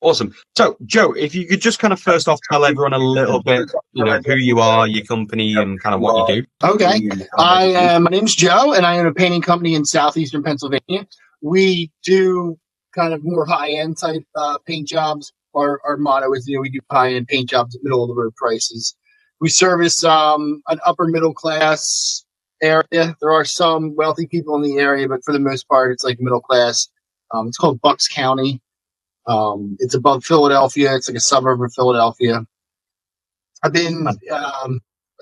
Awesome. So, Joe, if you could just kind of first off tell everyone a little bit, who you are, your company, and kind of what you do. Okay. My name's Joe, and I own a painting company in southeastern Pennsylvania. We do kind of more high-end type paint jobs. Our motto is, we do high-end paint jobs at middle-of-the-road prices. We service an upper middle class area. There are some wealthy people in the area, but for the most part, it's like middle class. It's called Bucks County. It's above Philadelphia. It's like a suburb of Philadelphia. I've been,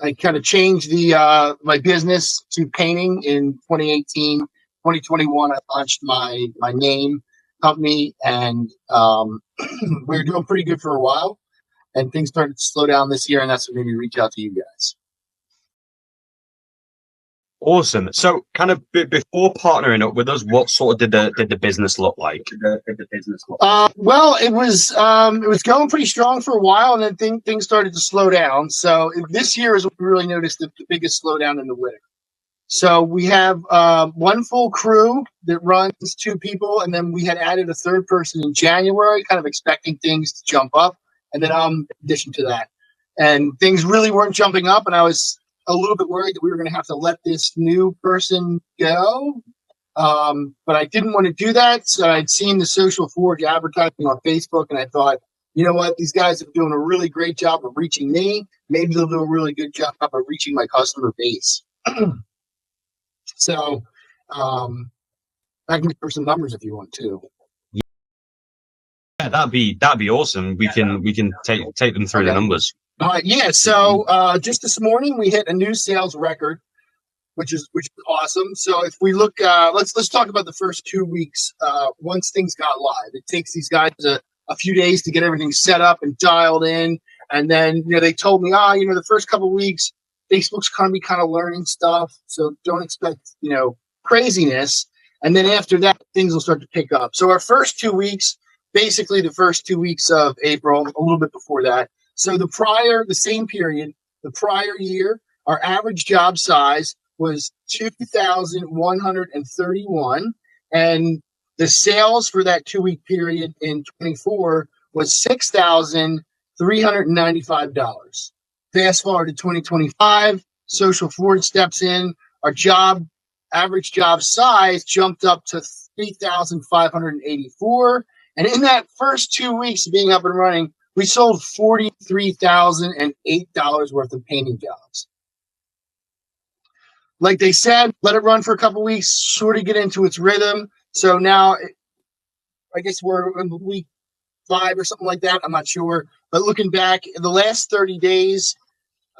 I kind of changed my business to painting in 2018. 2021, I launched my name company, and we were doing pretty good for a while, and things started to slow down this year, and that's what made me reach out to you guys. Awesome. So, kind of before partnering up with us, what sort of did the business look like? Well, it was going pretty strong for a while, and then things started to slow down. So this year is when we really noticed the biggest slowdown in the winter. So we have one full crew that runs 2 people, and then we had added a third person in January, kind of expecting things to jump up, and then in addition to that, and things really weren't jumping up, and I was a little bit worried that we were going to have to let this new person go. But I didn't want to do that. So I'd seen the Social Forge advertising on Facebook, and I thought, you know what? These guys are doing a really great job of reaching me. Maybe they'll do a really good job of reaching my customer base. So I can give some numbers if you want to. Yeah, that'd be awesome. We can take them through the numbers. Yeah. So just this morning we hit a new sales record, which is awesome. So if we look, let's talk about the first 2 weeks. Once things got live, it takes these guys a few days to get everything set up and dialed in, and then they told me, the first couple of weeks, Facebook's going to be kind of learning stuff, so don't expect craziness. And then after that, things will start to pick up. So our first 2 weeks, basically the first 2 weeks of April, a little bit before that. So the same period, the prior year, our average job size was 2,131, and the sales for that 2-week period in 24 was $6,395. Fast forward to 2025, Social Forge steps in. Our average job size jumped up to 3,584, and in that first 2 weeks of being up and running, we sold $43,008 worth of painting jobs. Like they said, let it run for a couple weeks, sort of get into its rhythm. So now, I guess we're in week 5 or something like that. I'm not sure. But looking back, in the last 30 days,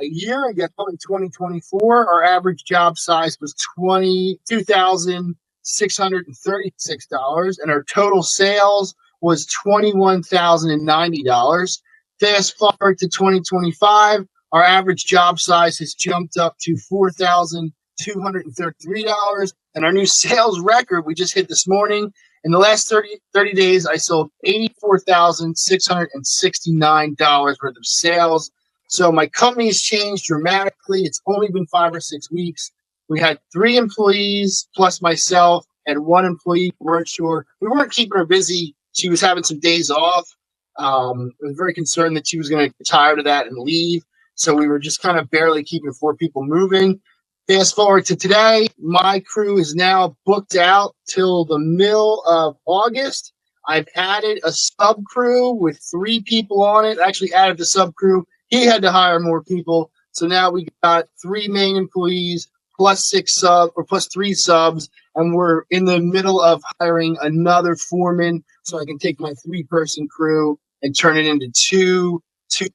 a year ago in 2024, our average job size was $22,636, and our total sales was $21,090. Fast forward to 2025, our average job size has jumped up to $4,233, and our new sales record we just hit this morning. In the last 30 days, I sold $84,669 worth of sales. So my company has changed dramatically. It's only been 5 or 6 weeks. We had 3 employees plus myself and 1 employee. We weren't sure. We weren't keeping her busy. She was having some days off. I was very concerned that she was going to get tired of that and leave. So we were just kind of barely keeping 4 people moving. Fast forward to today, my crew is now booked out till the middle of August. I've added a sub crew with 3 people on it. Actually added the sub crew. He had to hire more people. So now we got 3 main employees plus 3 subs. And we're in the middle of hiring another foreman so I can take my 3-person crew and turn it into 2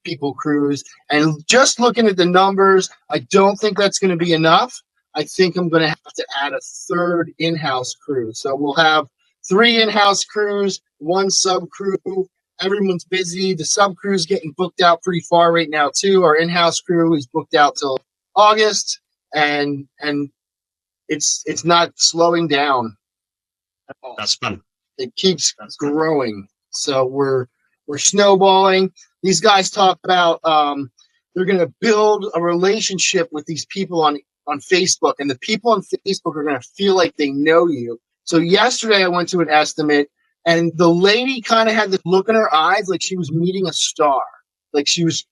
people crews. And just looking at the numbers, I don't think that's going to be enough. I think I'm going to have to add a 3rd in-house crew. So we'll have 3 in-house crews, 1 sub crew. Everyone's busy. The sub crew is getting booked out pretty far right now too. Our in-house crew is booked out till August, and it's not slowing down at all. That's fun. It keeps growing. So we're snowballing. These guys talk about they're going to build a relationship with these people on Facebook, and the people on Facebook are going to feel like they know you. So yesterday I went to an estimate. And the lady kind of had this look in her eyes like she was meeting a star. Like it was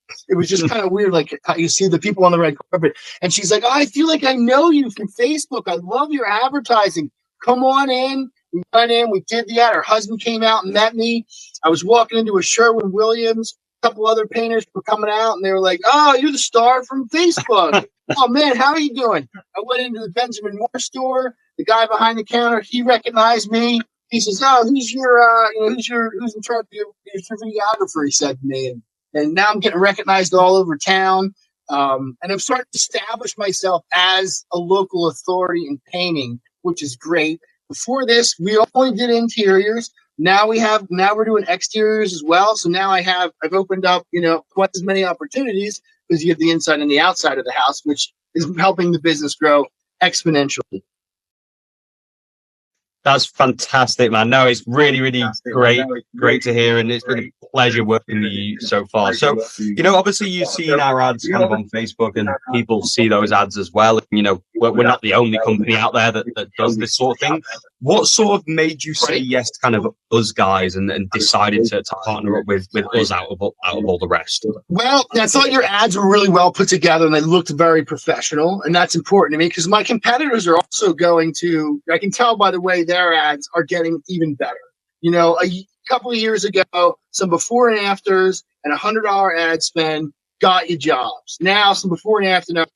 just kind of weird. Like how you see the people on the red carpet. And she's like, oh, I feel like I know you from Facebook. I love your advertising. Come on in. We went in, we did the ad. Her husband came out and met me. I was walking into a Sherwin-Williams. A couple other painters were coming out and they were like, oh, you're the star from Facebook. Oh man, how are you doing? I went into the Benjamin Moore store. The guy behind the counter, he recognized me. He says, "Oh, who's in charge of your videographer?" He said to me, and now I'm getting recognized all over town. And I'm starting to establish myself as a local authority in painting, which is great. Before this, we only did interiors. Now we're doing exteriors as well. So now I've opened up, quite as many opportunities because you have the inside and the outside of the house, which is helping the business grow exponentially. That's fantastic, man. No, it's really, really great to hear, and it's been a pleasure working with you so far. So, obviously you've seen our ads kind of on Facebook, and people see those ads as well. And, we're not the only company out there that does this sort of thing. What sort of made you say yes to kind of us guys and decided to partner up with us out of all the rest? Well, I thought your ads were really well put together and they looked very professional, and that's important to me because my competitors are also I can tell by the way their ads are getting even better. A couple of years ago, some before and afters and $100 ad spend got you jobs. Now some before and afters and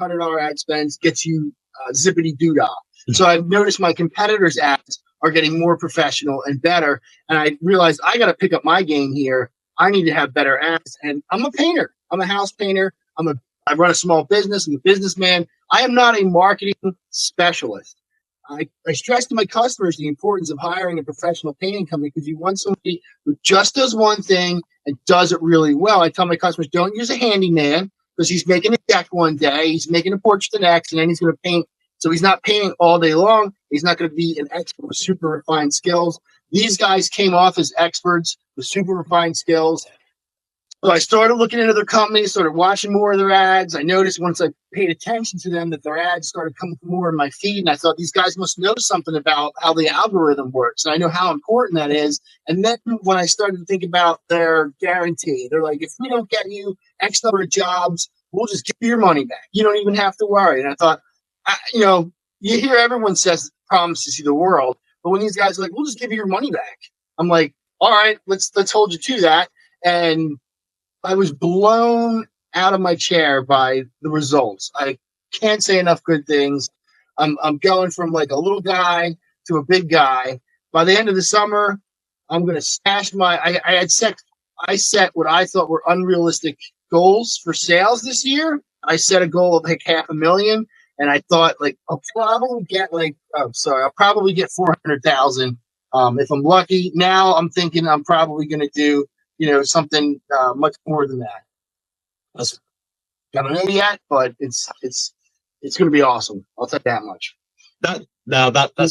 $100 ad spends gets you zippity doodah. So I've noticed my competitors' ads are getting more professional and better. And I realized I got to pick up my game here. I need to have better ads. And I'm a painter. I'm a house painter. I run a small business. I'm a businessman. I am not a marketing specialist. I stress to my customers the importance of hiring a professional painting company because you want somebody who just does one thing and does it really well. I tell my customers, don't use a handyman because he's making a deck one day, he's making a porch the next, and then he's going to paint. So he's not painting all day long. He's not going to be an expert with super refined skills. These guys came off as experts with super refined skills. So I started looking into their companies, started watching more of their ads. I noticed once I paid attention to them that their ads started coming more in my feed. And I thought these guys must know something about how the algorithm works. And I know how important that is. And then when I started to think about their guarantee, they're like, if we don't get you X number of jobs, we'll just give you your money back. You don't even have to worry. And I thought, you hear everyone says promise to see the world. But when these guys are like, we'll just give you your money back. I'm like, all right, let's hold you to that. And I was blown out of my chair by the results. I can't say enough good things. I'm going from like a little guy to a big guy. By the end of the summer, I'm going to smash I set what I thought were unrealistic goals for sales this year. I set a goal of like $500,000, and I thought like I'll probably get 400,000 if I'm lucky. Now I'm thinking I'm probably going to do something much more than that. I don't know yet, but it's going to be awesome. I'll tell you that much. That's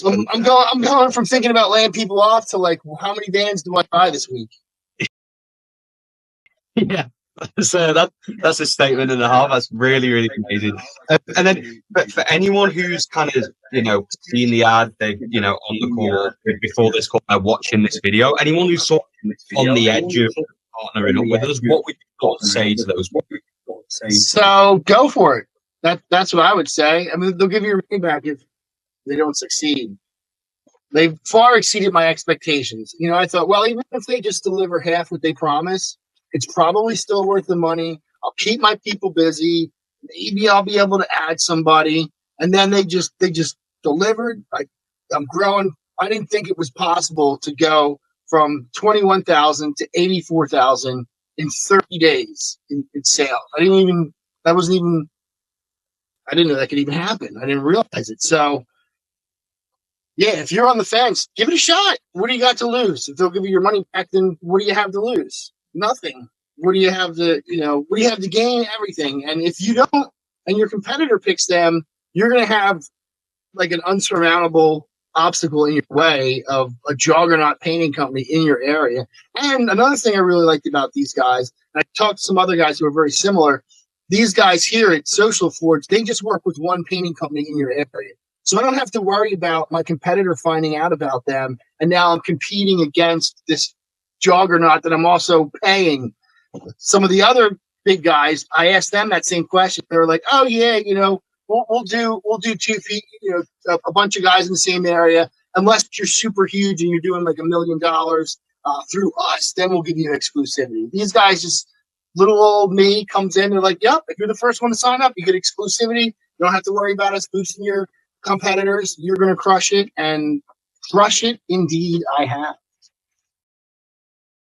I'm going from thinking about laying people off to like, how many vans do I buy this week? Yeah, that's a statement and a half. That's really, really amazing. And then, but for anyone who's kind of seen the ad, they on the call before this call, they're watching this video. Anyone who's sort of on the edge of partnering up with us, what would you say to those? So go for it. That's what I would say. I mean, they'll give you your money back if they don't succeed. They've far exceeded my expectations. I thought, well, even if they just deliver half what they promise, it's probably still worth the money. I'll keep my people busy. Maybe I'll be able to add somebody. And then they just delivered. I'm growing. I didn't think it was possible to go from 21,000 to 84,000 in 30 days in sales. I didn't know that could even happen. I didn't realize it. So yeah, if you're on the fence, give it a shot. What do you got to lose? If they'll give you your money back, then what do you have to lose? Nothing. What do you have to gain? Everything. And if you don't, and your competitor picks them, you're going to have like an unsurmountable obstacle in your way of a juggernaut painting company in your area. And another thing I really liked about these guys, and I talked to some other guys who are very similar. These guys here at Social Forge, they just work with one painting company in your area. So I don't have to worry about my competitor finding out about them. And now I'm competing against this juggernaut that I'm also paying. Some of the other big guys, I asked them that same question. They were like, "Oh yeah, we'll do 2 feet, a bunch of guys in the same area, unless you're super huge and you're doing like $1 million through us, then we'll give you exclusivity." These guys just little old me comes in. They're like, "Yep, if you're the first one to sign up, you get exclusivity. You don't have to worry about us boosting your competitors. You're going to crush it," and crush it indeed. I have.